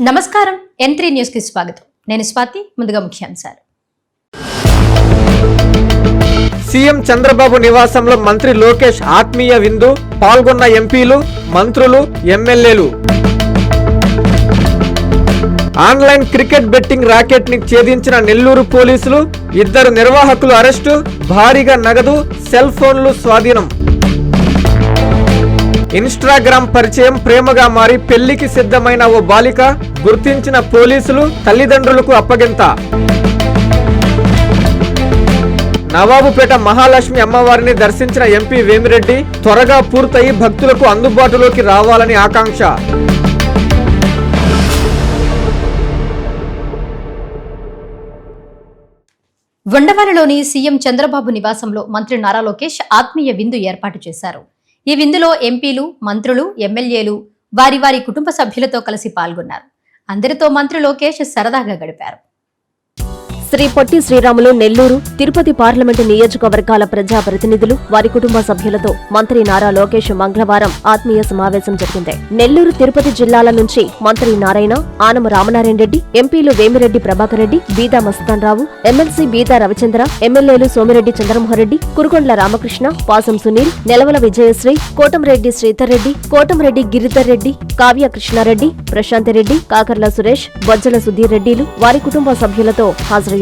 నమస్కారం N3 news కి స్వాగతం. నేను స్వాతి. ముందుగా ముఖ్యాంశాలు. సీఎం చంద్రబాబు నివాసంలో మంత్రి లోకేష్ ఆత్మీయ విందు, పాల్గొన్న ఎంపీలు, మంత్రులు, ఎమ్మెల్యేలు. ఆన్లైన్ క్రికెట్ బెట్టింగ్ రాకెట్ ని ఛేదించిన నెల్లూరు పోలీసులు, 2 నిర్వాహకులు అరెస్టు, భారీగా నగదు, సెల్ ఫోన్లు స్వాధీనం. ఇన్స్టాగ్రామ్ పరిచయం ప్రేమగా మారి పెళ్లికి సిద్ధమైన ఓ బాలిక, గుర్తించిన పోలీసులు, తల్లిదండ్రులకు అప్పగింత. నవాబుపేట మహాలక్ష్మి అమ్మవారిని దర్శించిన ఎంపీ వేమిరెడ్డి, త్వరగా పూర్తయి భక్తులకు అందుబాటులోకి రావాలని ఆకాంక్ష. ఉండవల్లిలోని సీఎం చంద్రబాబు నివాసంలో మంత్రి నారా లోకేష్ ఆత్మీయ విందు ఏర్పాటు చేశారు. ఈ విందులో ఎంపీలు, మంత్రులు, ఎమ్మెల్యేలు వారి వారి కుటుంబ సభ్యులతో కలిసి పాల్గొన్నారు. అందరితో మంత్రి లోకేష్ సరదాగా గడిపారు. శ్రీ పొట్టి శ్రీరాములు నెల్లూరు, తిరుపతి పార్లమెంటు నియోజకవర్గాల ప్రజా ప్రతినిధులు, వారి కుటుంబ సభ్యులతో మంత్రి నారా లోకేష్ మంగళవారం ఆత్మీయ సమావేశం జరిగింది. నెల్లూరు, తిరుపతి జిల్లాల నుంచి మంత్రి నారాయణ, ఆనమ రామనారాయణ రెడ్డి, ఎంపీలు వేమిరెడ్డి ప్రభాకర్ రెడ్డి, బీదా మస్తాన్ రావు, ఎమ్మెల్సీ బీదా రవిచంద్ర, ఎమ్మెల్యేలు సోమిరెడ్డి చంద్రమోహన్రెడ్డి, కురుకొండ్ల రామకృష్ణ, పాసం సునీల్, నెలవల విజయశ్రీ, కోటంరెడ్డి శ్రీధర్ రెడ్డి, కోటంరెడ్డి గిరిధర్ రెడ్డి, కావ్య కృష్ణారెడ్డి, ప్రశాంత్ రెడ్డి, కాకర్ల సురేష్, బొజ్జల సుధీర్ రెడ్డిలు వారి కుటుంబ సభ్యులతో హాజరయ్యారు.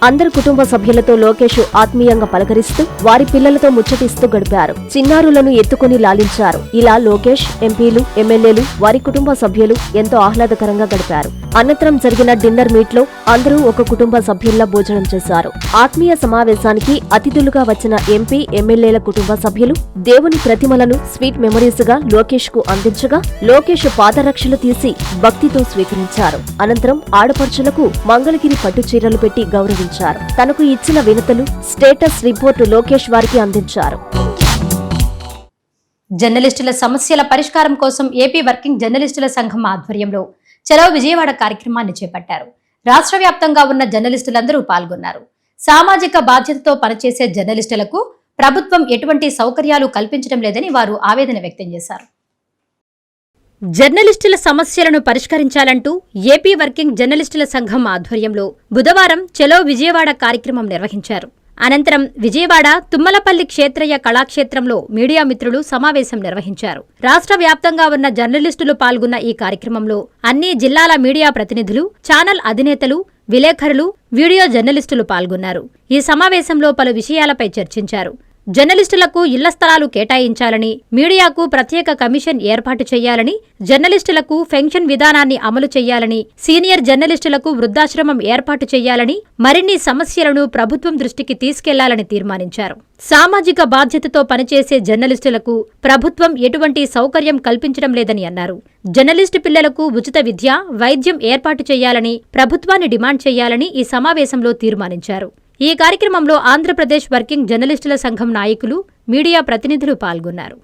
అందరు కుటుంబ సభ్యులతో లోకేష్ ఆత్మీయంగా పలకరిస్తూ వారి పిల్లలతో ముచ్చటిస్తూ గడిపారు. చిన్నారులను ఎత్తుకుని లాలించారు. ఇలా లోకేష్, ఎంపీలు, ఎమ్మెల్యేలు వారి కుటుంబ సభ్యులు ఎంతో ఆహ్లాదకరంగా గడిపారు. అనంతరం జరిగిన డిన్నర్ మీట్ లో అందరూ ఒక కుటుంబ సభ్యుల్లా భోజనం చేశారు. ఆత్మీయ సమావేశానికి అతిథులుగా వచ్చిన ఎంపీ, ఎమ్మెల్యేల కుటుంబ సభ్యులు దేవుని ప్రతిమలను స్వీట్ మెమరీస్ గా లోకేష్ కు అందించగా లోకేష్ పాదరక్షలు తీసి భక్తితో స్వీకరించారు. అనంతరం ఆడపడుచులకు మంగళగిరి పట్టు చీరలు పెట్టి గౌరవించారు. తనకు ఇచ్చిన వినతులు, స్టేటస్ రిపోర్టు లోకేష్ వారికి అందించారు. జర్నలిస్టుల సమస్యల పరిష్కారం కోసం ఏపీ వర్కింగ్ జర్నలిస్టుల సంఘం ఆధ్వర్యంలో చలో విజయవాడ కార్యక్రమాన్ని చేపట్టారు. రాష్ట్ర వ్యాప్తంగా ఉన్న జర్నలిస్టులందరూ పాల్గొన్నారు. సామాజిక బాధ్యతతో పనిచేసే జర్నలిస్టులకు ప్రభుత్వం ఎటువంటి సౌకర్యాలు కల్పించడం లేదని వారు ఆవేదన వ్యక్తం చేశారు. జర్నలిస్టుల సమస్యలను పరిష్కరించాలంటూ ఏపీ వర్కింగ్ జర్నలిస్టుల సంఘం ఆధ్వర్యంలో బుధవారం చలో విజయవాడ కార్యక్రమం నిర్వహించారు. అనంతరం విజయవాడ తుమ్మలపల్లి క్షేత్రయ్య కళాక్షేత్రంలో మీడియా మిత్రులు సమావేశం నిర్వహించారు. రాష్ట్ర వ్యాప్తంగా ఉన్న జర్నలిస్టులు పాల్గొన్న ఈ కార్యక్రమంలో అన్ని జిల్లాల మీడియా ప్రతినిధులు, ఛానల్ అధినేతలు, విలేకరులు, వీడియో జర్నలిస్టులు పాల్గొన్నారు. ఈ సమావేశంలో పలు విషయాలపై చర్చించారు. జర్నలిస్టులకు ఇళ్ల స్థలాలు కేటాయించాలని, మీడియాకు ప్రత్యేక కమిషన్ ఏర్పాటు చేయాలని, జర్నలిస్టులకు పెన్షన్ విధానాన్ని అమలు చేయాలని, సీనియర్ జర్నలిస్టులకు వృద్ధాశ్రమం ఏర్పాటు చేయాలని, మరిన్ని సమస్యలను ప్రభుత్వం దృష్టికి తీసుకెళ్లాలని తీర్మానించారు. సామాజిక బాధ్యతతో పనిచేసే జర్నలిస్టులకు ప్రభుత్వం ఎటువంటి సౌకర్యం కల్పించడం లేదని అన్నారు. జర్నలిస్టు పిల్లలకు ఉచిత విద్య, వైద్యం ఏర్పాటు చేయాలని ప్రభుత్వాన్ని డిమాండ్ చేయాలని ఈ సమావేశంలో తీర్మానించారు. ఈ కార్యక్రమంలో ఆంధ్రప్రదేశ్ వర్కింగ్ జర్నలిస్టుల సంఘం నాయకులు, మీడియా ప్రతినిధులు పాల్గొన్నారు.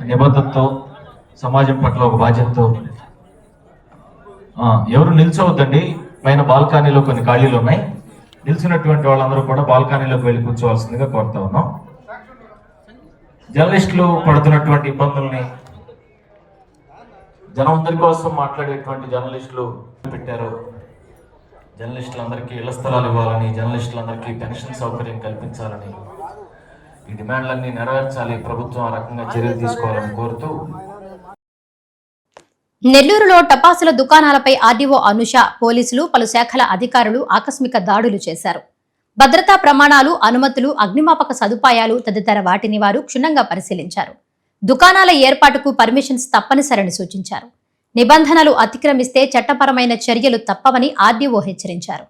నిబద్ధతతో, సమాజం పట్ల ఒక బాధ్యతతో ఎవరు నిల్చోవద్దండి. పైన బాల్కనీలో కొన్ని ఖాళీలు ఉన్నాయి. నిల్చున్నటువంటి వాళ్ళందరూ కూడా బాల్కనీలోకి వెళ్ళి కూర్చోవాల్సిందిగా కోరుతా ఉన్నాం. జర్నలిస్టులు పడుతున్నటువంటి ఇబ్బందుల్ని జనం కోసం మాట్లాడేటువంటి జర్నలిస్టులు పెట్టారు. జర్నలిస్టులందరికీ ఇళ్ల స్థలాలు ఇవ్వాలని, జర్నలిస్టులందరికీ పెన్షన్ సౌకర్యం కల్పించాలని, ఈ డిమాండ్లన్నీ నెరవేర్చాలి, ప్రభుత్వం ఆ రకంగా చర్యలు తీసుకోవాలని కోరుతూ నెల్లూరులో టపాసుల దుకాణాలపై ఆర్డీఓ అనుష, పోలీసులు, పలు శాఖల అధికారులు ఆకస్మిక దాడులు చేశారు. భద్రతా ప్రమాణాలు, అనుమతులు, అగ్నిమాపక సదుపాయాలు తదితర వాటిని వారు క్షుణ్ణంగా పరిశీలించారు. దుకాణాల ఏర్పాటుకు పర్మిషన్స్ తప్పనిసరని సూచించారు. నిబంధనలు అతిక్రమిస్తే చట్టపరమైన చర్యలు తప్పవని ఆర్డీఓ హెచ్చరించారు.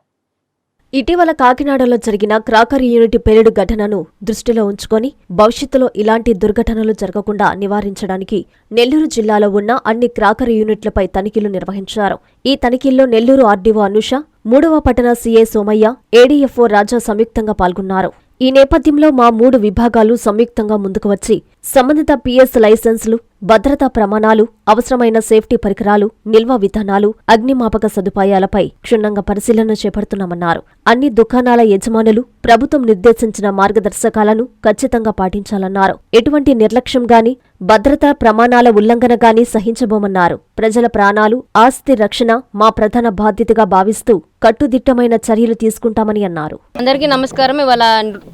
ఇటీవల కాకినాడలో జరిగిన క్రాకర్ యూనిట్ పేలుడు ఘటనను దృష్టిలో ఉంచుకొని భవిష్యత్తులో ఇలాంటి దుర్ఘటనలు జరగకుండా నివారించడానికి నెల్లూరు జిల్లాలో ఉన్న అన్ని క్రాకర్ యూనిట్లపై తనిఖీలు నిర్వహించారు. ఈ తనిఖీల్లో నెల్లూరు ఆర్డీఓ అనుష, 3వ పట్టణ సీఏ సోమయ్య, ఏడీఎఫ్ఓ రాజా సంయుక్తంగా పాల్గొన్నారు. ఈ నేపథ్యంలో మా 3 విభాగాలు సంయుక్తంగా ముందుకు వచ్చి సంబంధిత పిఎస్ లైసెన్సులు, భద్రతా ప్రమాణాలు, అవసరమైన సేఫ్టీ పరికరాలు, నిల్వ విధానాలు, అగ్నిమాపక సదుపాయాలపై క్షుణ్ణంగా పరిశీలన చేపడుతున్నామన్నారు. అన్ని దుకాణాల యజమానులు ప్రభుత్వం నిర్దేశించిన మార్గదర్శకాలను ఖచ్చితంగా పాటించాలన్నారు. ఎటువంటి నిర్లక్ష్యం గాని, భద్రతా ప్రమాణాల ఉల్లంఘన గాని సహించబోమన్నారు. ప్రజల ప్రాణాలు, ఆస్తి రక్షణ మా ప్రధాన బాధ్యతగా భావిస్తూ కట్టుదిట్టమైన చర్యలు తీసుకుంటామని అన్నారు. అందరికీ నమస్కారం. ఇవాళ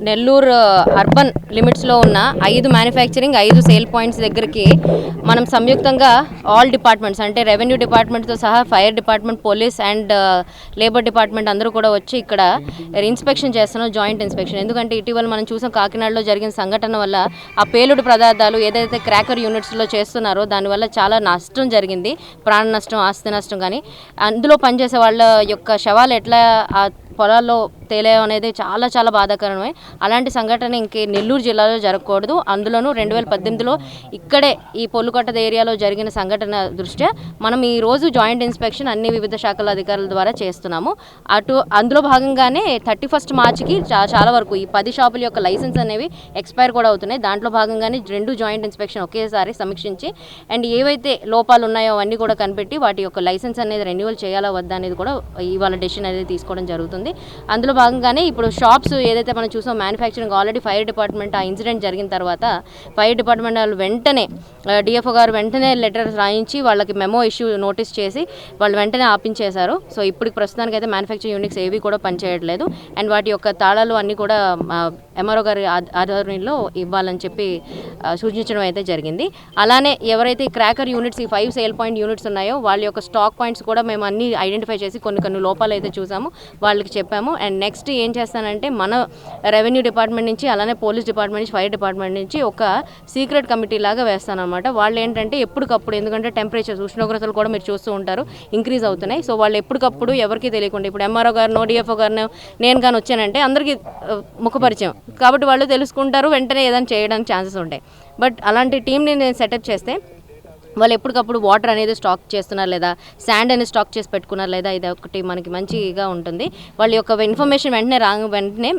నెల్లూరు అర్బన్ లిమిట్స్లో ఉన్న 5 మ్యానుఫ్యాక్చరింగ్ 5 సేల్ పాయింట్స్ దగ్గరికి మనం సంయుక్తంగా ఆల్ డిపార్ట్మెంట్స్ అంటే రెవెన్యూ డిపార్ట్మెంట్తో సహా fire department, police and labour department అందరూ కూడా వచ్చి ఇక్కడ ఇన్స్పెక్షన్ చేస్తున్నాం, జాయింట్ ఇన్స్పెక్షన్. ఎందుకంటే ఇటీవల మనం చూసాం కాకినాడలో జరిగిన సంఘటన వల్ల ఆ పేలుడు పదార్థాలు ఏదైతే క్రాకర్ యూనిట్స్లో చేస్తున్నారో దానివల్ల చాలా నష్టం జరిగింది, ప్రాణ నష్టం, ఆస్తి నష్టం. కానీ అందులో పనిచేసే వాళ్ళ యొక్క శవాలు ఎట్లా ఆ పొలాల్లో తేలేం అనేది చాలా చాలా బాధాకరమే. అలాంటి సంఘటన ఇంకే నెల్లూరు జిల్లాలో జరగకూడదు. అందులోనూ 2018లో ఇక్కడే ఈ పొల్లుకొట్ట ఏరియాలో జరిగిన సంఘటన దృష్ట్యా మనం ఈ రోజు జాయింట్ ఇన్స్పెక్షన్ అన్ని వివిధ శాఖల అధికారుల ద్వారా చేస్తున్నాము. అందులో భాగంగానే 31 మార్చికి చాలా వరకు ఈ 10 షాపుల యొక్క లైసెన్స్ అనేవి ఎక్స్పైర్ కూడా అవుతున్నాయి. దాంట్లో భాగంగానే 2 జాయింట్ ఇన్స్పెక్షన్ ఒకేసారి సమీక్షించి అండ్ ఏవైతే లోపాలు ఉన్నాయో అవన్నీ కూడా కనిపెట్టి వాటి యొక్క లైసెన్స్ అనేది రెన్యువల్ చేయాలా వద్దా అనేది కూడా ఇవాళ డెసిషన్ అనేది తీసుకోవడం జరుగుతుంది. అందులో భాగంగానే ఇప్పుడు షాప్స్ ఏదైతే మనం చూసాం మ్యానుఫ్యాక్చరింగ్ ఆల్రెడీ ఫైర్ డిపార్ట్మెంట్ ఆ ఇన్సిడెంట్ జరిగిన తర్వాత ఫైర్ డిపార్ట్మెంట్ వాళ్ళు వెంటనే డిఎఫ్ఓ గారు వెంటనే లెటర్ రాయించి వాళ్ళకి మెమో ఇష్యూ నోటీస్ చేసి వాళ్ళు వెంటనే ఆపించేశారు. సో ఇప్పుడు ప్రస్తుతానికి అయితే మ్యానుఫ్యాక్చరింగ్ యూనిట్స్ ఏవి కూడా పనిచేయట్లేదు అండ్ వాటి యొక్క తాళాలు అన్నీ కూడా ఎంఆర్ఓ గారి ఆధ్వర్యంలో ఇవ్వాలని చెప్పి సూచించడం అయితే జరిగింది. అలానే ఎవరైతే క్రాకర్ యూనిట్స్ ఈ 5 సేల్ పాయింట్ యూనిట్స్ ఉన్నాయో వాళ్ళ యొక్క స్టాక్ పాయింట్స్ కూడా మేము అన్ని ఐడెంటిఫై చేసి కొన్ని లోపాలు అయితే చూసాము, వాళ్ళకి చెప్పాము. అండ్ నెక్స్ట్ ఏం చేస్తానంటే మన రెవెన్యూ డిపార్ట్మెంట్ నుంచి అలానే పోలీస్ డిపార్ట్మెంట్ నుంచి ఫైర్ డిపార్ట్మెంట్ నుంచి ఒక సీక్రెట్ కమిటీ లాగా వేస్తానన్నమాట. వాళ్ళు ఏంటంటే ఎప్పటికప్పుడు, ఎందుకంటే టెంపరేచర్స్ ఉష్ణోగ్రతలు కూడా మీరు చూస్తూ ఉంటారు ఇంక్రీజ్ అవుతున్నాయి. సో వాళ్ళు ఎప్పటికప్పుడు ఎవరికి తెలియకుండా ఇప్పుడు ఎంఆర్ఓ గారినో డిఎఫ్ఓ గారినో నేను కానీ వచ్చానంటే అందరికీ ముఖపరిచయం కాబట్టి వాళ్ళు తెలుసుకుంటారు, వెంటనే ఏదైనా చేయడానికి ఛాన్సెస్ ఉంటాయి. బట్ అలాంటి టీంని నేను సెటప్ చేస్తే వాళ్ళు ఎప్పటికప్పుడు వాటర్ అనేది స్టాక్ చేస్తున్నారు లేదా, శాండ్ అనేది స్టాక్ చేసి పెట్టుకున్నారు లేదా, ఇది ఒకటి మనకి మంచిగా ఉంటుంది. వాళ్ళ యొక్క ఇన్ఫర్మేషన్ వెంటనే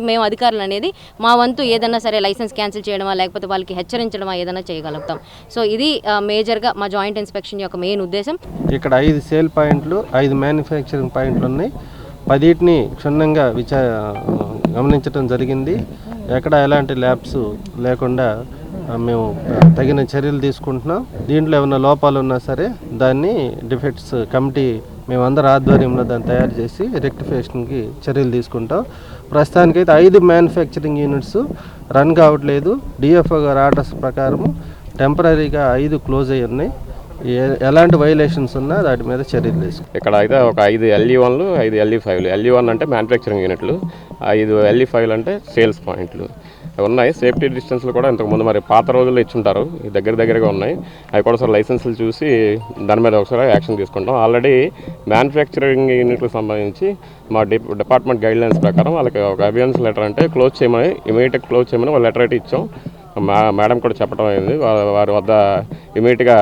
మేము అధికారులు అనేది మా వంతు ఏదైనా సరే లైసెన్స్ క్యాన్సిల్ చేయడమా లేకపోతే వాళ్ళకి హెచ్చరించడమా ఏదైనా చేయగలుగుతాం. సో ఇది మేజర్గా మా జాయింట్ ఇన్స్పెక్షన్ యొక్క మెయిన్ ఉద్దేశం. ఇక్కడ 5 సేల్ పాయింట్లు 5 మ్యానుఫ్యాక్చరింగ్ పాయింట్లు ఉన్నాయి. 10టిని క్షుణ్ణంగా గమనించడం జరిగింది. ఎక్కడ ఎలాంటి ల్యాబ్స్ లేకుండా మేము తగిన చర్యలు తీసుకుంటున్నాం. దీంట్లో ఏమైనా లోపాలు ఉన్నా సరే దాన్ని డిఫెక్ట్స్ కమిటీ మేమందరం ఆధ్వర్యంలో దాన్ని తయారు చేసి రెక్టిఫికేషన్కి చర్యలు తీసుకుంటాం. ప్రస్తుతానికైతే 5 మ్యానుఫ్యాక్చరింగ్ యూనిట్స్ రన్ కావట్లేదు. డిఎఫ్ఓ గారి ఆర్డర్స్ ప్రకారం టెంపరీగా 5 క్లోజ్ అయ్యి ఉన్నాయి. ఎలాంటి వైలేషన్స్ ఉన్నా వాటి మీద చర్యలు తీసుకుంటాం. ఇక్కడ అయితే ఒక 5 LE1లు 5 LE5లు. LE1 అంటే మ్యానుఫ్యాక్చరింగ్ యూనిట్లు, 5 LE5లు అంటే సేల్స్ పాయింట్లు ఉన్నాయి. సేఫ్టీ డిస్టెన్స్లు కూడా ఇంతకుముందు మరి పాత రోజుల్లో ఇచ్చుంటారు, దగ్గరగా ఉన్నాయి. అవి కూడా ఒకసారి లైసెన్సులు చూసి దాని మీద ఒకసారి యాక్షన్ తీసుకుంటాం. ఆల్రెడీ మ్యానుఫ్యాక్చరింగ్ యూనిట్లకు సంబంధించి మా డిపార్ట్మెంట్ గైడ్లైన్స్ ప్రకారం వాళ్ళకి ఒక అబియన్స్ లెటర్ అంటే క్లోజ్ చేయమని, ఇమీడియట్గా క్లోజ్ చేయమని వాళ్ళ లెటర్ అయితే ఇచ్చాం. మేడం కూడా చెప్పడం అయింది, వారి వద్ద ఇమీడియట్గా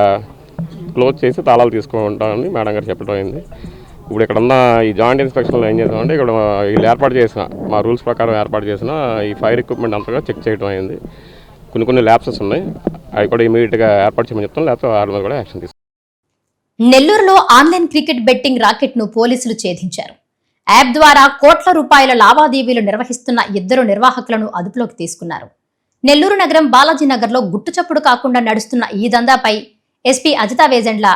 క్లోజ్ చేసి తాళాలు తీసుకుంటామని మేడం గారు చెప్పడం అయింది. ఇప్పుడు ఇక్కడ ఉన్న ఈ జాయింట్ ఇన్స్పెక్షన్లో ఏం చేసామంటే ఇక్కడ వీళ్ళు ఏర్పాటు చేసిన మా రూల్స్ ప్రకారం ఏర్పాటు చేసిన ఈ ఫైర్ ఎక్విప్మెంట్ అంతగా చెక్ చేయడం అయింది. కొన్ని ల్యాబ్సెస్ ఉన్నాయి, అవి కూడా ఇమీడియట్గా ఏర్పాటు చేయమని చెప్తాం, లేకపోతే వారి మీద కూడా యాక్షన్ తీసుకుంటాం. నెల్లూరులో ఆన్లైన్ క్రికెట్ బెట్టింగ్ రాకెట్ను పోలీసులు ఛేదించారు. యాప్ ద్వారా కోట్ల రూపాయల లావాదేవీలు నిర్వహిస్తున్న 2 నిర్వాహకులను అదుపులోకి తీసుకున్నారు. నెల్లూరు నగరం బాలాజీ నగర్లో గుట్టుచప్పుడు కాకుండా నడుస్తున్న ఈ దందాపై ఎస్పీ అజితా వేజండ్ల,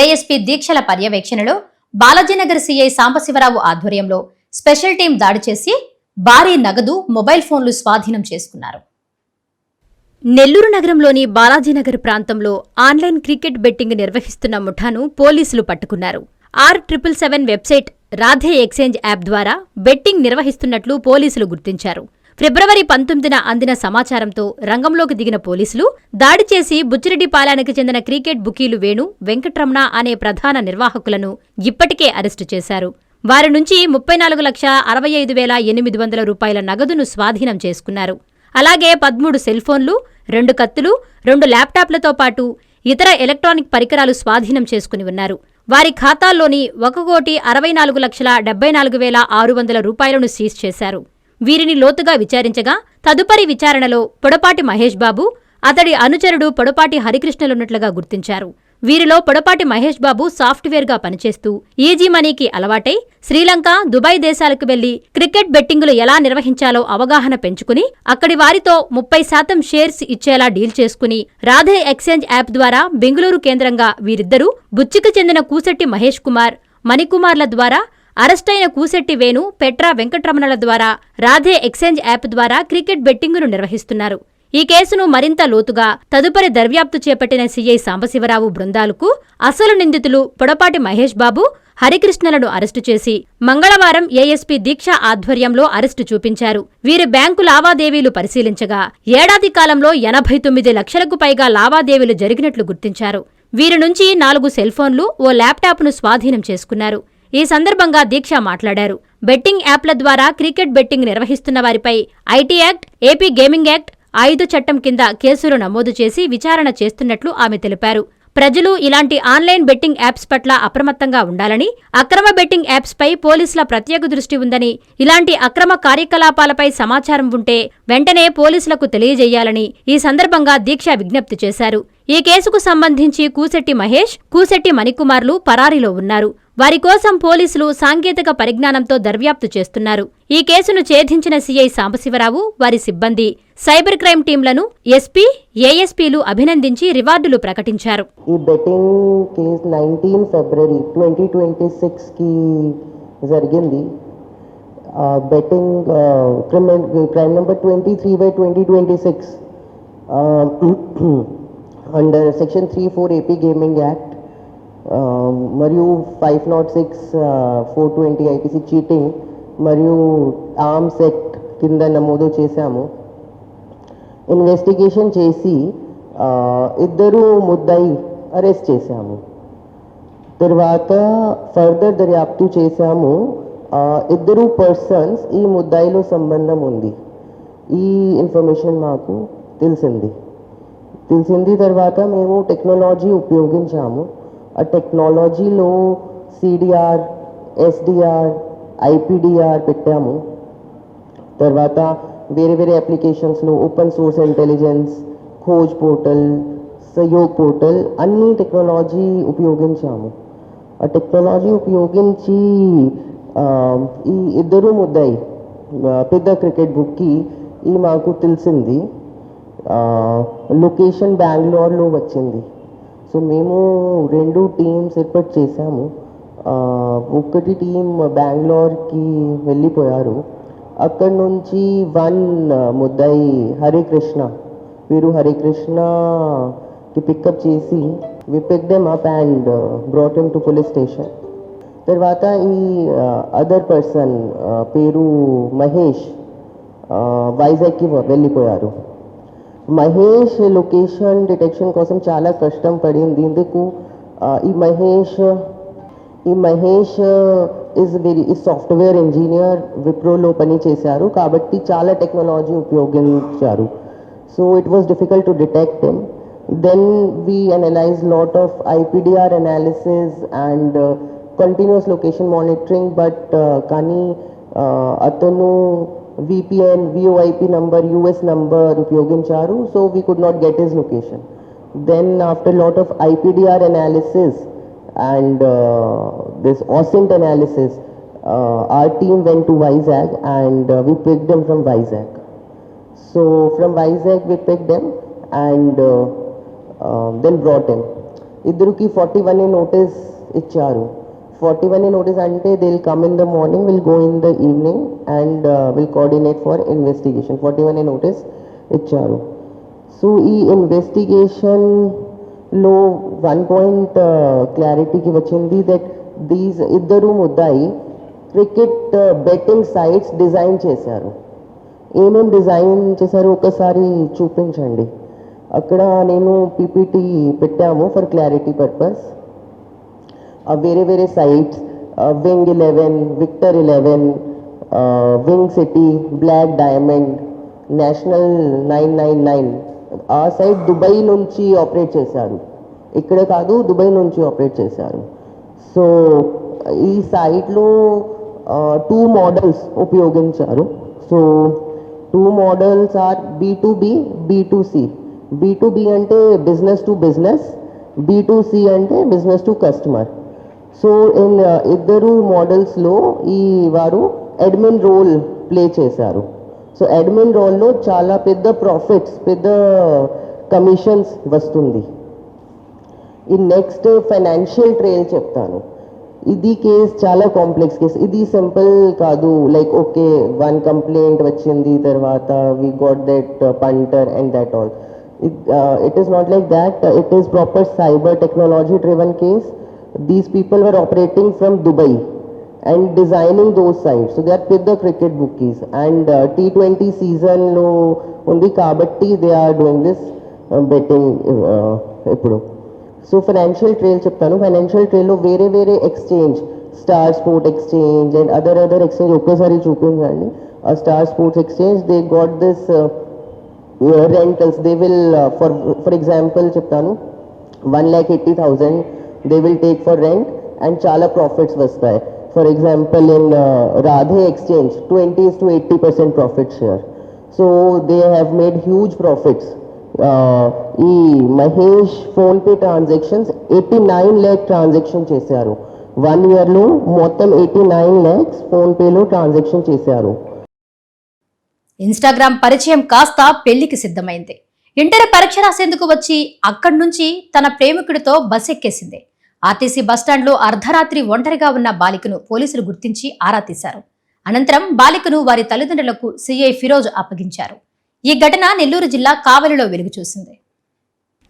ఏఎస్పీ దీక్షల పర్యవేక్షణలో బాలాజీనగర్ సీఐ సాంబశివరావు ఆధ్వర్యంలో స్పెషల్ టీం దాడి చేసి భారీ నగదు, మొబైల్ ఫోన్లు స్వాధీనం చేసుకున్నారు. నెల్లూరు నగరంలోని బాలాజీనగర్ ప్రాంతంలో ఆన్లైన్ క్రికెట్ బెట్టింగ్ నిర్వహిస్తున్న ముఠాను పోలీసులు పట్టుకున్నారు. 6777 వెబ్సైట్ రాధే ఎక్స్చేంజ్ యాప్ ద్వారా బెట్టింగ్ నిర్వహిస్తున్నట్లు పోలీసులు గుర్తించారు. ఫిబ్రవరి 19న అందిన సమాచారంతో రంగంలోకి దిగిన పోలీసులు దాడి చేసి బుచ్చిరెడ్డిపాలెనికి చెందిన క్రికెట్ బుకీలు వేణు, వెంకట్రమణ అనే ప్రధాన నిర్వాహకులను ఇప్పటికే అరెస్టు చేశారు. వారి నుంచి 34,65,800 రూపాయల నగదును స్వాధీనం చేసుకున్నారు. అలాగే 13 సెల్ ఫోన్లు, 2 కత్తులు, 2 ల్యాప్టాప్లతో పాటు ఇతర ఎలక్ట్రానిక్ పరికరాలు స్వాధీనం చేసుకుని ఉన్నారు. వారి ఖాతాల్లోని 1,64,74,600 రూపాయలను సీజ్ చేశారు. వీరిని లోతుగా విచారించగా తదుపరి విచారణలో పొడపాటి మహేష్ బాబు, అతడి అనుచరుడు పొడపాటి హరికృష్ణలున్నట్లుగా గుర్తించారు. వీరిలో పొడపాటి మహేష్ బాబు సాఫ్ట్వేర్గా పనిచేస్తూ ఈజీ మనీకి అలవాటై శ్రీలంక, దుబాయ్ దేశాలకు వెళ్లి క్రికెట్ బెట్టింగులు ఎలా నిర్వహించాలో అవగాహన పెంచుకుని అక్కడి వారితో 30% షేర్స్ ఇచ్చేలా డీల్ చేసుకుని రాధే ఎక్స్చేంజ్ యాప్ ద్వారా బెంగళూరు కేంద్రంగా వీరిద్దరూ బుచ్చికి చెందిన కూసెట్టి మహేష్ కుమార్, మణికుమార్ల ద్వారా అరెస్టైన కూసెట్టి వేణు, పెట్రా వెంకటరమణల ద్వారా రాధే ఎక్స్చేంజ్ యాప్ ద్వారా క్రికెట్ బెట్టింగులు నిర్వహిస్తున్నారు. ఈ కేసును మరింత లోతుగా తదుపరి దర్యాప్తు చేపట్టిన సీఐ సాంబశివరావు బృందాలకు అసలు నిందితులు పొడపాటి మహేష్ బాబు, హరికృష్ణలను అరెస్టు చేసి మంగళవారం ఏఎస్పీ దీక్ష ఆధ్వర్యంలో అరెస్టు చూపించారు. వీరి బ్యాంకు లావాదేవీలు పరిశీలించగా ఏడాది కాలంలో 89 లక్షలకు పైగా లావాదేవీలు జరిగినట్లు గుర్తించారు. వీరి నుంచి 4 సెల్ఫోన్లు, ఓ ల్యాప్టాప్ను స్వాధీనం చేసుకున్నారు. ఈ సందర్భంగా దీక్ష మాట్లాడారు. బెట్టింగ్ యాప్ల ద్వారా క్రికెట్ బెట్టింగ్ నిర్వహిస్తున్న వారిపై IT act, AP gaming act, ఆయుధ చట్టం కింద కేసులు నమోదు చేసి విచారణ చేస్తున్నట్లు ఆమె తెలిపారు. ప్రజలు ఇలాంటి ఆన్లైన్ బెట్టింగ్ యాప్స్ పట్ల అప్రమత్తంగా ఉండాలని, అక్రమ బెట్టింగ్ యాప్స్పై పోలీసుల ప్రత్యేక దృష్టి ఉందని, ఇలాంటి అక్రమ కార్యకలాపాలపై సమాచారం ఉంటే వెంటనే పోలీసులకు తెలియజేయాలని ఈ సందర్భంగా దీక్ష విజ్ఞప్తి చేశారు. ఈ కేసుకు సంబంధించి కూసెట్టి మహేష్, కూసెట్టి మణికుమార్లు పరారీలో ఉన్నారు. వారి కోసం పోలీసులు సాంకేతిక పరిజ్ఞానంతో దర్యాప్తు చేస్తున్నారు. ఈ కేసును ఛేదించిన సీఐ సాంబశివరావు, వారి సిబ్బంది, సైబర్ క్రైమ్ టీంలను ఎస్పీ, ఏఎస్పీలు అభినందించి రివార్డులు ప్రకటించారు. ఈ బెట్టింగ్ కేసు 19 ఫిబ్రవరి 2026కి జరిగింది. Betting crime number 23/2026 under section 34 AP gaming act మరియు 506 420 ఐపీసీ చీటింగ్ మరియు ఆర్మ్స్ యాక్ట్ కింద నమోదు చేశాము. ఇన్వెస్టిగేషన్ చేసి ఇద్దరు ముద్దాయి అరెస్ట్ చేశాము. తర్వాత ఫర్దర్ దర్యాప్తు చేశాము. ఇద్దరు పర్సన్స్ ఈ ముద్దాయిలో సంబంధం ఉంది. ఈ ఇన్ఫర్మేషన్ మాకు తెలిసింది. తర్వాత మేము టెక్నాలజీ ఉపయోగించాము. ఆ టెక్నాలజీలో సిడిఆర్, ఎస్డిఆర్, ఐపీడిఆర్ పెట్టాము. తర్వాత వేరే వేరే అప్లికేషన్స్లో open source intelligence, Khoj portal, Sahyog portal అన్ని టెక్నాలజీ ఉపయోగించాము. ఆ టెక్నాలజీ ఉపయోగించి ఈ ఇద్దరు ముద్దాయి పెద్ద క్రికెట్ బుక్కి ఈ మాకు తెలిసింది. లొకేషన్ బెంగళూరులో వచ్చింది. సో మేము 2 టీమ్స్ ఏర్పాటు చేశాము. ఒకటి టీం బెంగళూరుకి వెళ్ళిపోయారు. అక్కడి నుంచి 1 ముద్దాయి హరికృష్ణ, వీరు హరికృష్ణకి పికప్ చేసి we picked them up and brought him to police station. తర్వాత ఈ అదర్ పర్సన్ పేరు మహేష్ వైజాగ్కి వెళ్ళిపోయారు. మహేష్ లొకేషన్ డిటెక్షన్ కోసం చాలా కష్టం పడింది. ఎందుకు ఈ మహేష్ ఈ సాఫ్ట్వేర్ ఇంజనీర్ విప్రోలో పని చేశారు కాబట్టి చాలా టెక్నాలజీ ఉపయోగించారు. So it was difficult to detect him. Then we analyse lot of IPDR analysis and continuous location monitoring. But కానీ అతను VPN, VoIP number, US number ఉపయోగించారు. So we could not get his location. Then after lot of IPDR analysis and this OSINT analysis, our team went to Vizag and we picked them from Vizag. So from Vizag we picked them and then brought him. ఇద్దరికి 41 notice ఇచ్చారు. 41 notice అంటే they'll come in the morning, we'll go in the evening and we'll coordinate for investigation. 41 notice ఇచ్చారు. So ఈ ఇన్వెస్టిగేషన్లో 1 point క్లారిటీకి వచ్చింది that these ఇద్దరు ముద్దాయి cricket betting sites design చేశారు. ఏమేం డిజైన్ చేశారు ఒకసారి చూపించండి. అక్కడ నేను పీపీటీ పెట్టాము ఫర్ క్లారిటీ పర్పస్. వేరే వేరే sites wing 11, Victor 11, wing city, black diamond, national 999 ఆ సైట్ దుబాయ్ నుంచి ఆపరేట్ చేశారు. ఇక్కడ కాదు, దుబాయ్ నుంచి ఆపరేట్ చేశారు. సో ఈ సైట్లో 2 మోడల్స్ ఉపయోగించారు. So 2 models are B2B, B2C. B2B అంటే బిజినెస్ టు బిజినెస్, B2C అంటే బిజినెస్ టు కస్టమర్. సో ఇద్దరు మోడల్స్లో వారు అడ్మిన్ రోల్ ప్లే చేశారు. సో అడ్మిన్ రోల్లో చాలా పెద్ద ప్రాఫిట్స్, పెద్ద కమిషన్స్ వస్తుంది. ఈ నెక్స్ట్ ఫైనాన్షియల్ ట్రైల్ చెప్తాను. ఇది కేస్ చాలా కాంప్లెక్స్ కేస్, ఇది సింపుల్ కాదు. లైక్ ఓకే, 1 కంప్లైంట్ వచ్చింది, తర్వాత we got that punter and that all. It is not like that. It is proper cyber technology driven case. These people were operating from Dubai and designing those sites. So they are with the cricket bookies and T20 season lo undi kabatti they are doing this betting ippudu. So financial trail చెప్తాను. Financial ట్రైల్లో వేరే exchange, star sport exchange and other exchange ఒక్కసారి చూపించండి. ఆ star sports exchange they got this rentals. They will for example చెప్తాను, 1,80,000 they will take for rent and చాలా profits వస్తాయి. For example in Radhe exchange 20 to 80% profit share. So they have made huge profits. ఈ Mahesh PhonePe transactions 89 lakh transaction చేశారు 1 yearలో. మొత్తం 89 lakhs ఫోన్పేలో transaction చేశారు. Instagram పరిచయం కాస్త పెళ్లికి సిద్ధమైంది. ఇంటర్ పరీక్ష రాసేందుకు వచ్చి అక్కడి నుంచి తన ప్రేమికుడితో బస్ ఎక్కేసింది. ఆర్టీసీ బస్టాండ్లో అర్ధరాత్రి ఒంటరిగా ఉన్న బాలికను పోలీసులు గుర్తించి ఆరా తీశారు. అనంతరం బాలికను వారి తల్లిదండ్రులకు సిఐ ఫిరోజ్ అప్పగించారు. ఈ ఘటన నెల్లూరు జిల్లా కావలిలో వెలుగు చూసింది.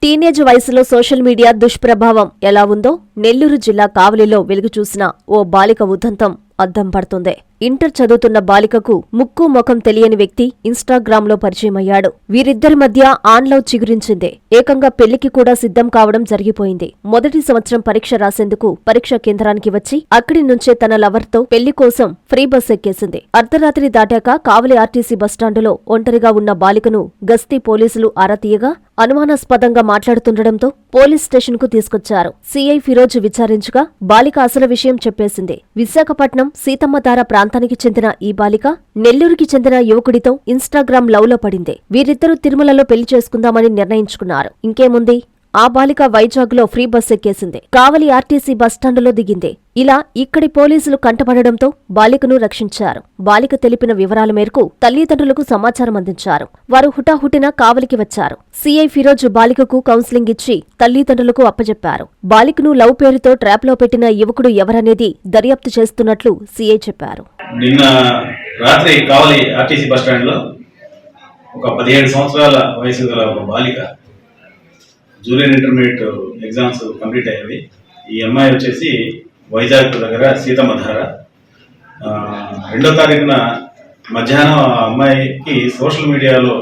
టీనేజ్ వయసులో సోషల్ మీడియా దుష్ప్రభావం ఎలా ఉందో నెల్లూరు జిల్లా కావలిలో వెలుగు చూసిన ఓ బాలిక ఉదంతం అద్దం పడుతుంది. ఇంటర్ చదువుతున్న బాలికకు ముక్కు ముఖం తెలియని వ్యక్తి ఇన్స్టాగ్రామ్లో పరిచయమయ్యాడు. వీరిద్దరి మధ్య ఆన్లవ్ చిగురించింది. ఏకంగా పెళ్లికి కూడా సిద్ధం కావడం జరిగిపోయింది. మొదటి సంవత్సరం పరీక్ష రాసేందుకు పరీక్షా కేంద్రానికి వచ్చి అక్కడి నుంచే తన లవర్తో పెళ్లి కోసం ఫ్రీ బస్ ఎక్కేసింది. అర్ధరాత్రి దాటాక కావలి ఆర్టీసీ బస్టాండులో ఒంటరిగా ఉన్న బాలికను గస్తీ పోలీసులు ఆరా తీయగా అనుమానాస్పదంగా మాట్లాడుతుండటంతో పోలీస్ స్టేషన్ కు తీసుకొచ్చారు. సిఐ ఫిరోజ్ విచారించగా బాలిక అసలు విషయం చెప్పేసింది. విశాఖపట్నం సీతమ్మధార ప్రాంతానికి చెందిన ఈ బాలిక నెల్లూరుకి చెందిన యువకుడితో ఇన్స్టాగ్రామ్ లవ్ లో పడింది. వీరిద్దరూ తిరుమలలో పెళ్లి చేసుకుందామని నిర్ణయించుకున్నారు. ఇంకేముంది, ఆ బాలిక వైజాగ్లో ఫ్రీ బస్ ఎక్కేసింది. కావలి ఆర్టీసీ బస్టాండులో దిగింది. ఇలా ఇక్కడి పోలీసులు కంటపడడంతో బాలికను రక్షించారు. బాలిక తెలిపిన వివరాల మేరకు తల్లిదండ్రులకు సమాచారం అందించారు. వారు హుటాహుటిన కావలికి వచ్చారు. సిఐ ఫిరోజ్ బాలికకు కౌన్సిలింగ్ ఇచ్చి తల్లిదండ్రులకు అప్పజెప్పారు. బాలికను లవ్ పేరుతో ట్రాప్లో పెట్టిన యువకుడు ఎవరనేది దర్యాప్తు చేస్తున్నట్లు సిఐ చెప్పారు. నిన్న రాత్రి కావలి ఆర్టీసీ బస్టాండ్లో ఒక 17 సంవత్సరాల వయసు గల ఒక బాలిక, జూనియర్ ఇంటర్మీడియట్ ఎగ్జామ్స్ కంప్లీట్ అయ్యేవి. ఈ అమ్మాయి వచ్చేసి వైజాగ్ దగ్గర సీతమ్మధార. 2వ తారీఖున మధ్యాహ్నం ఆ అమ్మాయికి సోషల్ మీడియాలో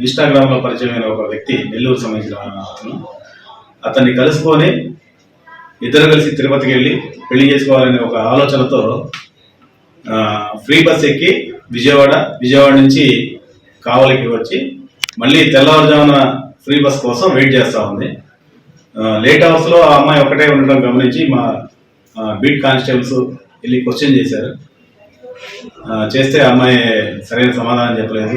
ఇన్స్టాగ్రామ్లో పరిచయమైన ఒక వ్యక్తి, నెల్లూరు సంబంధించిన అతన్ని కలుసుకొని ఇద్దరు కలిసి తిరుపతికి వెళ్ళి పెళ్లి చేసుకోవాలనే ఒక ఆలోచనతో ఫ్రీ బస్ ఎక్కి విజయవాడ నుంచి కావలికి వచ్చి మళ్ళీ తెల్లవారుజామున ఫ్రీ బస్ కోసం వెయిట్ చేస్తూ ఉంది. లేట్ అవర్స్లో ఆ అమ్మాయి ఒకటే ఉండడం గమనించి మా బీట్ కానిస్టేబుల్స్ వెళ్ళి క్వశ్చన్ చేశారు. చేస్తే ఆ అమ్మాయి సరైన సమాధానం చెప్పలేదు.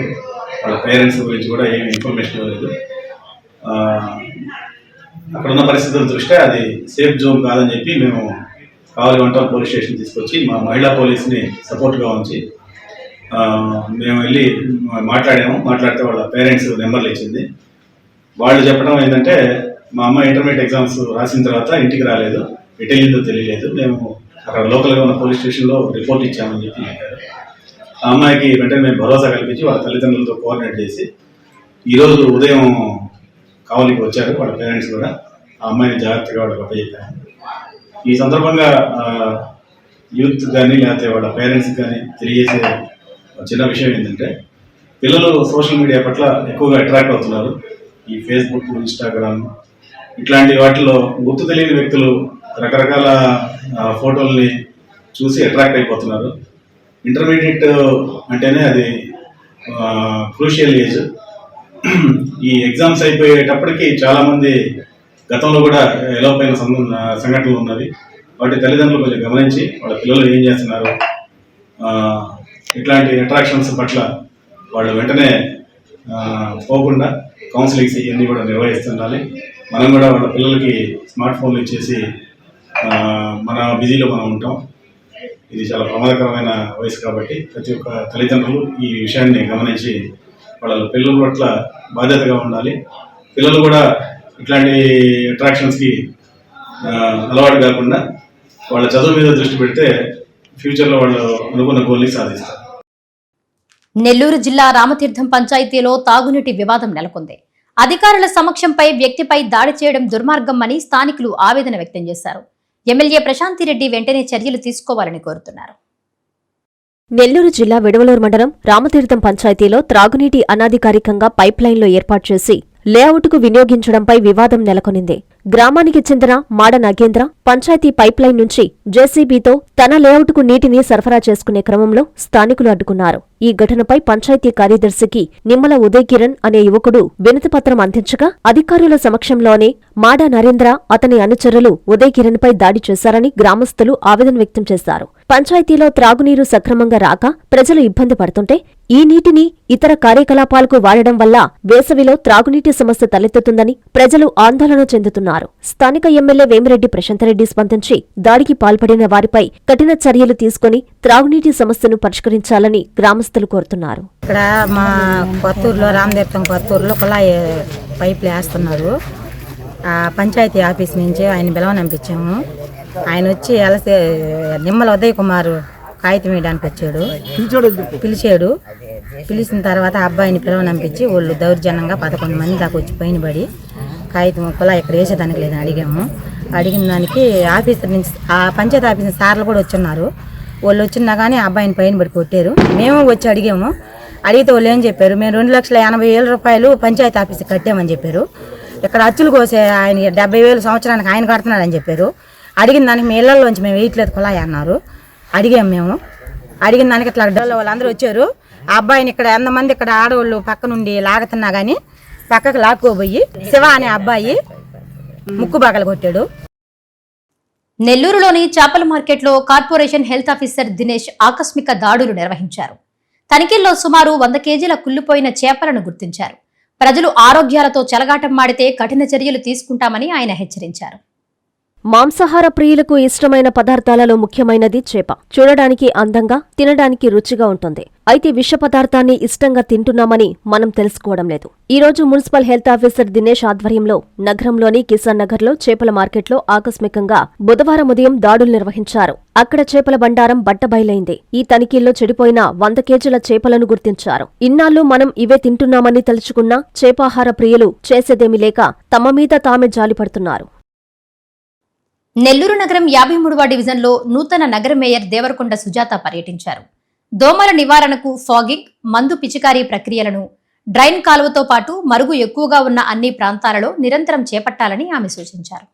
వాళ్ళ పేరెంట్స్ గురించి కూడా ఏమి ఇన్ఫర్మేషన్ ఇవ్వలేదు. అక్కడున్న పరిస్థితుల దృష్ట్యా అది సేఫ్ జోన్ కాదని చెప్పి మేము కావలి వంటల పోలీస్ స్టేషన్ తీసుకొచ్చి మా మహిళా పోలీస్ని సపోర్ట్గా ఉంచి మేము వెళ్ళి మాట్లాడితే వాళ్ళ పేరెంట్స్ నెంబర్లు ఇచ్చింది. వాళ్ళు చెప్పడం ఏంటంటే, మా అమ్మాయి ఇంటర్మీడియట్ ఎగ్జామ్స్ రాసిన తర్వాత ఇంటికి రాలేదు, ఎటు వెళ్ళిందో తెలియలేదు, మేము అక్కడ లోకల్గా ఉన్న పోలీస్ స్టేషన్లో రిపోర్ట్ ఇచ్చామని చెప్పి చెప్పారు. ఆ అమ్మాయికి వెంటనే మేము భరోసా కల్పించి వాళ్ళ తల్లిదండ్రులతో కోఆర్డినేట్ చేసి ఈరోజు ఉదయం కావలికి వచ్చారు వాళ్ళ పేరెంట్స్ కూడా. ఆ అమ్మాయిని జాగ్రత్తగా వాళ్ళకి అప్పచెప్పాము. ఈ సందర్భంగా యూత్ కానీ లేకపోతే వాళ్ళ పేరెంట్స్కి కానీ తెలియజేసే చిన్న విషయం ఏంటంటే, పిల్లలు సోషల్ మీడియా పట్ల ఎక్కువగా అట్రాక్ట్ అవుతున్నారు. ఈ ఫేస్బుక్, ఇన్స్టాగ్రామ్ ఇట్లాంటి వాటిలో గుర్తు తెలియని వ్యక్తులు రకరకాల ఫోటోల్ని చూసి అట్రాక్ట్ అయిపోతున్నారు. ఇంటర్మీడియట్ అంటేనే అది క్రూషియల్ ఏజ్. ఈ ఎగ్జామ్స్ అయిపోయేటప్పటికి చాలామంది గతంలో కూడా ఎలోప్ అయిన సంఘటనలు ఉన్నవి. వాటి తల్లిదండ్రులు కొంచెం గమనించి వాళ్ళ పిల్లలు ఏం చేస్తున్నారు, ఇట్లాంటి అట్రాక్షన్స్ పట్ల వాళ్ళు వెంటనే పోకుండా కౌన్సిలింగ్స్ ఇవన్నీ కూడా నిర్వహిస్తుండాలి. మనం కూడా వాళ్ళ పిల్లలకి స్మార్ట్ ఫోన్లు ఇచ్చేసి మన బిజీలో మనం ఉంటాం. ఇది చాలా ప్రమాదకరమైన వయసు కాబట్టి ప్రతి ఒక్క తల్లిదండ్రులు ఈ విషయాన్ని గమనించి వాళ్ళ పిల్లల పట్ల బాధ్యతగా ఉండాలి. పిల్లలు కూడా ఇట్లాంటి అట్రాక్షన్స్కి అలవాటు కాకుండా వాళ్ళ చదువు మీద దృష్టి పెడితే ఫ్యూచర్లో వాళ్ళు అనుకున్న గోల్ని సాధిస్తారు. నెల్లూరు జిల్లా రామతీర్థం పంచాయతీలో తాగునీటి వివాదం నెలకొంది. అధికారుల సమక్షంపై వ్యక్తిపై దాడి చేయడం దుర్మార్గం అని స్థానికులు ఆవేదన వ్యక్తం చేశారు. ఎమ్మెల్యే ప్రశాంతిరెడ్డి వెంటనే చర్యలు తీసుకోవాలని కోరుతున్నారు. నెల్లూరు జిల్లా విడవలూరు మండలం రామతీర్థం పంచాయతీలో త్రాగునీటి అనాధికారికంగా పైప్లైన్లో ఏర్పాటు చేసి లేఅవుట్కు వినియోగించడంపై వివాదం నెలకొనింది. గ్రామానికి చెందిన మాడ నాగేంద్ర పంచాయతీ పైప్లైన్ నుంచి జేసీబీతో తన లేఅవుట్కు నీటిని సరఫరా చేసుకునే క్రమంలో స్థానికులు అడ్డుకున్నారు. ఈ ఘటనపై పంచాయతీ కార్యదర్శికి నిమ్మల ఉదయ్ కిరణ్ అనే యువకుడు వినతిపత్రం అందించగా అధికారుల సమక్షంలోనే మాడ నరేంద్ర అతని అనుచరులు ఉదయ్ కిరణ్ పై దాడి చేశారని గ్రామస్తులు ఆవేదన వ్యక్తం చేశారు. పంచాయతీలో త్రాగునీరు సక్రమంగా రాక ప్రజలు ఇబ్బంది పడుతుంటే ఈ నీటిని ఇతర కార్యకలాపాలకు వాడడం వల్ల వేసవిలో త్రాగునీటి సమస్య తలెత్తుతుందని ప్రజలు ఆందోళన చెందుతున్నారు. స్థానిక ఎమ్మెల్యే వేమిరెడ్డి ప్రశాంతరెడ్డి స్పందించి దాడికి పాల్పడిన వారిపై కఠిన చర్యలు తీసుకుని త్రాగునీటి సమస్యను పరిష్కరించాలని గ్రామస్తులు కోరుతున్నారు. ఇక్కడ మా కొత్తూరులో రామతీర్థం కొత్తూరులో కుళాయి పైపులు వేస్తున్నారు. పంచాయతీ ఆఫీస్ నుంచి ఆయన పిలవనంపించాము. ఆయన వచ్చి నిమ్మల ఉదయ్ కుమార్ కాగితం వేయడానికి వచ్చాడు. పిలిచిన తర్వాత అబ్బాయిని పిలవనంపించి వాళ్ళు దౌర్జన్యంగా 11 మంది దాకా వచ్చి పైన పడి కాగితం కుళాయి ఇక్కడ వేసేదానికి లేదని అడిగాము. అడిగిన దానికి ఆఫీసర్ నుంచి ఆ పంచాయతీ ఆఫీసర్ సార్లు కూడా వచ్చున్నారు. వాళ్ళు వచ్చినా కానీ అబ్బాయిని పైన పడి కొట్టారు. మేము వచ్చి అడిగాము. అడిగితే వాళ్ళు ఏం చెప్పారు, మేము 2,80,000 రూపాయలు పంచాయతీ ఆఫీస్కి కట్టామని చెప్పారు. ఇక్కడ అచ్చులు కోసే ఆయన 70,000 సంవత్సరానికి ఆయన కడుతున్నాడని చెప్పారు. అడిగిన దానికి మీ ఇళ్లలోంచి మేము వేయట్లేదు కుళాయి అన్నారు. అడిగాము మేము. అడిగిన దానికి ఇట్లా డోలో వాళ్ళందరూ వచ్చారు. ఆ అబ్బాయిని ఇక్కడ ఎంతమంది ఇక్కడ ఆడవాళ్ళు పక్క నుండి లాగుతున్నా కానీ పక్కకు లాక్కోబోయి శివ అనే అబ్బాయి ముక్కు బాగలు కొట్టాడు. నెల్లూరులోని చేపల మార్కెట్లో కార్పొరేషన్ హెల్త్ ఆఫీసర్ దినేష్ ఆకస్మిక దాడులు నిర్వహించారు. తనిఖీల్లో సుమారు 100 కేజీల కుళ్లిపోయిన చేపలను గుర్తించారు. ప్రజలు ఆరోగ్యాలతో చెలగాటం మాడితే కఠిన చర్యలు తీసుకుంటామని ఆయన హెచ్చరించారు. మాంసాహార ప్రియులకు ఇష్టమైన పదార్థాలలో ముఖ్యమైనది చేప. చూడడానికి అందంగా, తినడానికి రుచిగా ఉంటుంది. అయితే విష పదార్థాన్ని ఇష్టంగా తింటున్నామని మనం తెలుసుకోవడం లేదు. ఈ రోజు మున్సిపల్ హెల్త్ ఆఫీసర్ దినేష్ ఆధ్వర్యంలో నగరంలోని కిసాన్ నగర్లో చేపల మార్కెట్లో ఆకస్మికంగా బుధవారం ఉదయం దాడులు నిర్వహించారు. అక్కడ చేపల బండారం బట్టబయలైంది. ఈ తనిఖీల్లో చెడిపోయిన 100 కేజీల చేపలను గుర్తించారు. ఇన్నాళ్లు మనం ఇవే తింటున్నామని తలుచుకున్న చేపాహార ప్రియులు చేసేదేమీ లేక తమ మీద తామే జాలిపడుతున్నారు. నెల్లూరు నగరం 53వ డివిజన్లో నూతన నగర మేయర్ దేవరకొండ సుజాత పర్యటించారు. దోమల నివారణకు ఫాగింగ్, మందు పిచికారీ ప్రక్రియలను డ్రైన్ కాలువతో పాటు మరుగు ఎక్కువగా ఉన్న అన్ని ప్రాంతాలలో నిరంతరం చేపట్టాలని ఆమె సూచించారు.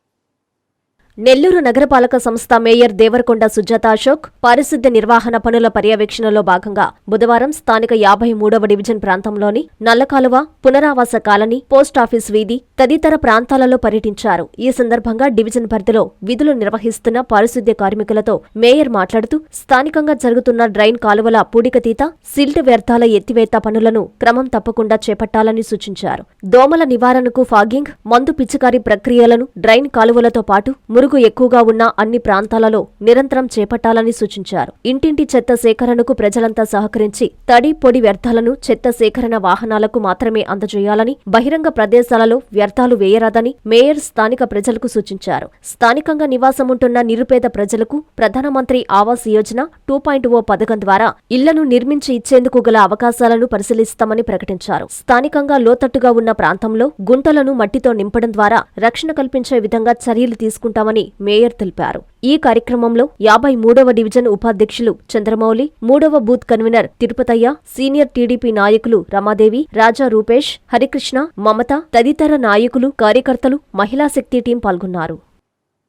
నెల్లూరు నగరపాలక సంస్థ మేయర్ దేవరకొండ సుజాత అశోక్ పారిశుద్ధ్య నిర్వహణ పనుల పర్యవేక్షణలో భాగంగా బుధవారం స్థానిక 53వ డివిజన్ ప్రాంతంలోని నల్లకాలువ, పునరావాస కాలనీ, పోస్టాఫీస్ వీధి తదితర ప్రాంతాలలో పర్యటించారు. ఈ సందర్భంగా డివిజన్ పరిధిలో విధులు నిర్వహిస్తున్న పారిశుద్ధ్య కార్మికులతో మేయర్ మాట్లాడుతూ స్థానికంగా జరుగుతున్న డ్రైన్ కాలువల పూడికతీత, సిల్ట్ వ్యర్థాల ఎత్తివేత పనులను క్రమం తప్పకుండా చేపట్టాలని సూచించారు. దోమల నివారణకు ఫాగింగ్, మందు పిచికారీ ప్రక్రియలను డ్రైన్ కాలువలతో పాటు మురుగు ఎక్కువగా ఉన్న అన్ని ప్రాంతాలలో నిరంతరం చేపట్టాలని సూచించారు. ఇంటింటి చెత్త సేకరణకు ప్రజలంతా సహకరించి తడి, పొడి వ్యర్థాలను చెత్త సేకరణ వాహనాలకు మాత్రమే అందజేయాలని, బహిరంగ ప్రదేశాలలో వ్యర్థాలు వేయరాదని మేయర్ స్థానిక ప్రజలకు సూచించారు. స్థానికంగా నివాసముంటున్న నిరుపేద ప్రజలకు ప్రధానమంత్రి ఆవాస్ యోజన 2.0 పథకం ద్వారా ఇళ్లను నిర్మించి ఇచ్చేందుకు గల అవకాశాలను పరిశీలిస్తామని ప్రకటించారు. స్థానికంగా లోతట్టుగా ఉన్న ప్రాంతంలో గుంటలను మట్టితో నింపడం ద్వారా రక్షణ కల్పించే విధంగా చర్యలు తీసుకుంటామని మేయర్ తెలిపారు. ఈ కార్యక్రమంలో 53వ డివిజన్ ఉపాధ్యక్షులు చంద్రమౌళి, 3వ booth convener Tirupatayya, senior TDP నాయకులు రమాదేవి, రాజా రూపేష్, హరికృష్ణ, మమత తదితర నాయకులు, కార్యకర్తలు, మహిళా శక్తి టీం పాల్గొన్నారు.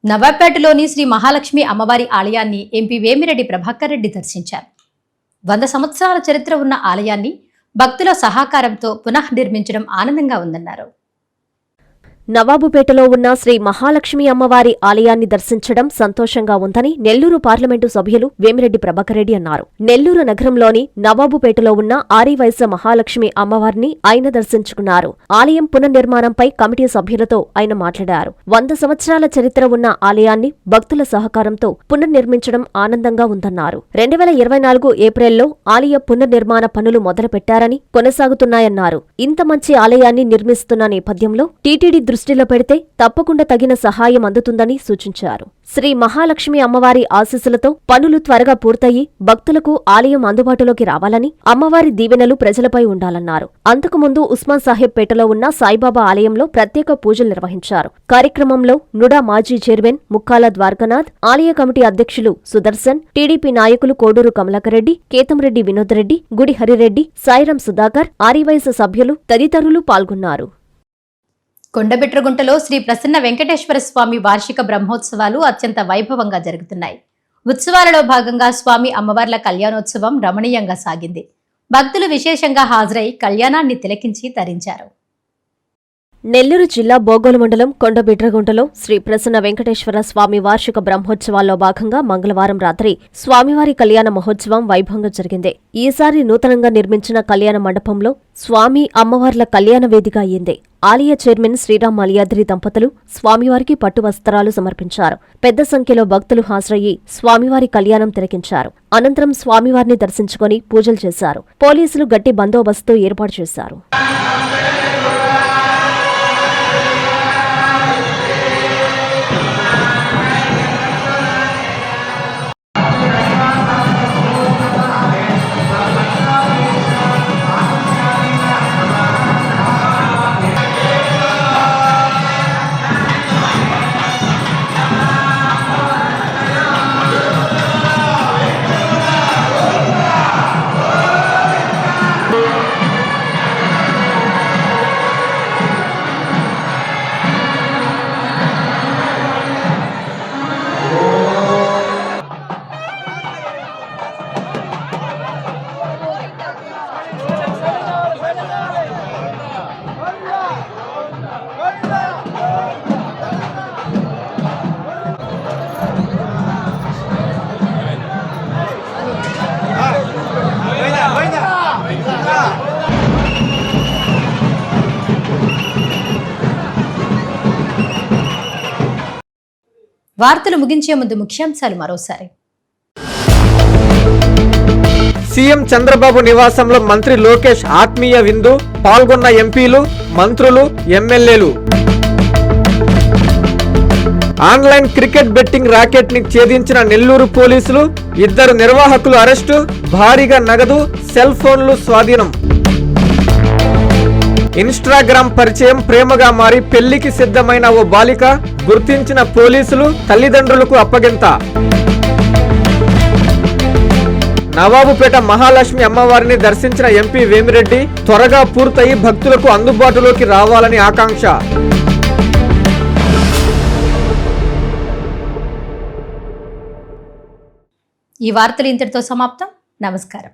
నవాబ్పేటలోని శ్రీ మహాలక్ష్మి అమ్మవారి ఆలయాన్ని ఎంపీ వేమిరెడ్డి ప్రభాకర్ రెడ్డి దర్శించారు. 100 సంవత్సరాల చరిత్ర ఉన్న ఆలయాన్ని భక్తుల సహకారంతో పునఃనిర్మించడం ఆనందంగా ఉందన్నారు. నవాబుపేటలో ఉన్న శ్రీ మహాలక్ష్మి అమ్మవారి ఆలయాన్ని దర్శించడం సంతోషంగా ఉందని నెల్లూరు పార్లమెంటు సభ్యులు వేమిరెడ్డి ప్రభాకర్ రెడ్డి అన్నారు. నెల్లూరు నగరంలోని నవాబుపేటలో ఉన్న ఆరివైశ్య మహాలక్ష్మి అమ్మవారిని ఆయన దర్శించుకున్నారు. ఆలయం పునర్నిర్మాణంపై కమిటీ సభ్యులతో ఆయన మాట్లాడారు. 100 సంవత్సరాల చరిత్ర ఉన్న ఆలయాన్ని భక్తుల సహకారంతో పునర్నిర్మించడం ఆనందంగా ఉందన్నారు. 2024 ఏప్రిల్లో ఆలయ పునర్నిర్మాణ పనులు మొదలుపెట్టారని, కొనసాగుతున్నాయన్నారు. ఇంత మంచి ఆలయాన్ని నిర్మిస్తున్న నేపథ్యంలో టీటీడీ దృష్టిలో పెడితే తప్పకుండా తగిన సహాయం అందుతుందని సూచించారు. శ్రీ మహాలక్ష్మి అమ్మవారి ఆశీస్సులతో పనులు త్వరగా పూర్తయి భక్తులకు ఆలయం అందుబాటులోకి రావాలని, అమ్మవారి దీవెనలు ప్రజలపై ఉండాలన్నారు. అంతకుముందు ఉస్మాన్ సాహెబ్ పేటలో ఉన్న సాయిబాబా ఆలయంలో ప్రత్యేక పూజలు నిర్వహించారు. కార్యక్రమంలో నుడా మాజీ చైర్మన్ ముక్కాల ద్వారకనాథ్, ఆలయ కమిటీ అధ్యక్షులు సుదర్శన్, టీడీపీ నాయకులు కోడూరు కమలాకరెడ్డి, కేతంరెడ్డి వినోదరెడ్డి, గుడి హరిరెడ్డి, సాయిరాం సుధాకర్, ఆరివైశ్య సభ్యులు తదితరులు పాల్గొన్నారు. కొండబిట్రగుంటలో శ్రీ ప్రసన్న వెంకటేశ్వర స్వామి వార్షిక బ్రహ్మోత్సవాలు అత్యంత వైభవంగా జరుగుతున్నాయి. ఉత్సవాలలో భాగంగా స్వామి అమ్మవార్ల కళ్యాణోత్సవం రమణీయంగా సాగింది. భక్తులు విశేషంగా హాజరై కళ్యాణాన్ని తిలకించి తరించారు. నెల్లూరు జిల్లా బోగోలు మండలం కొండబిట్రగుంటలో శ్రీ ప్రసన్న వెంకటేశ్వర స్వామి వార్షిక బ్రహ్మోత్సవాల్లో భాగంగా మంగళవారం రాత్రి స్వామివారి కళ్యాణ మహోత్సవం వైభవంగా జరిగింది. ఈసారి నూతనంగా నిర్మించిన కళ్యాణ మండపంలో స్వామి అమ్మవార్ల కళ్యాణ వేదిక అయ్యింది. ఆలయ చైర్మన్ శ్రీరామ్ మలియాద్రి దంపతులు స్వామివారికి పట్టు వస్త్రాలు సమర్పించారు. పెద్ద సంఖ్యలో భక్తులు హాజరయ్యి స్వామివారి కళ్యాణం తిలకించారు. అనంతరం స్వామివారిని దర్శించుకుని పూజలు చేశారు. పోలీసులు గట్టి బందోబస్తు ఏర్పాటు చేశారు. వార్తలు ముగించే ముందు ముఖ్యాంశాలు మరోసారి. సీఎం చంద్రబాబు నివాసంలో మంత్రి లోకేష్ ఆత్మీయ విందు, పాల్గొన్న ఎంపీలు, మంత్రులు, ఎమ్మెల్యేలు. ఆన్లైన్ క్రికెట్ బెట్టింగ్ ర్యాకెట్ ని ఛేదించిన నెల్లూరు పోలీసులు, 2 నిర్వాహకులు అరెస్టు, భారీగా నగదు, సెల్ ఫోన్లు స్వాధీనం. ఇన్స్టాగ్రామ్ పరిచయం ప్రేమగా మారి పెళ్లికి సిద్ధమైన ఓ బాలిక, గుర్తించిన పోలీసులు, తల్లిదండ్రులకు అప్పగింత. నవాబుపేట మహాలక్ష్మి అమ్మవారిని దర్శించిన ఎంపీ వేమిరెడ్డి, త్వరగా పూర్తయి భక్తులకు అందుబాటులోకి రావాలని ఆకాంక్ష. ఈ వార్తలు ఇంతటితో సమాప్తం. నమస్కారం.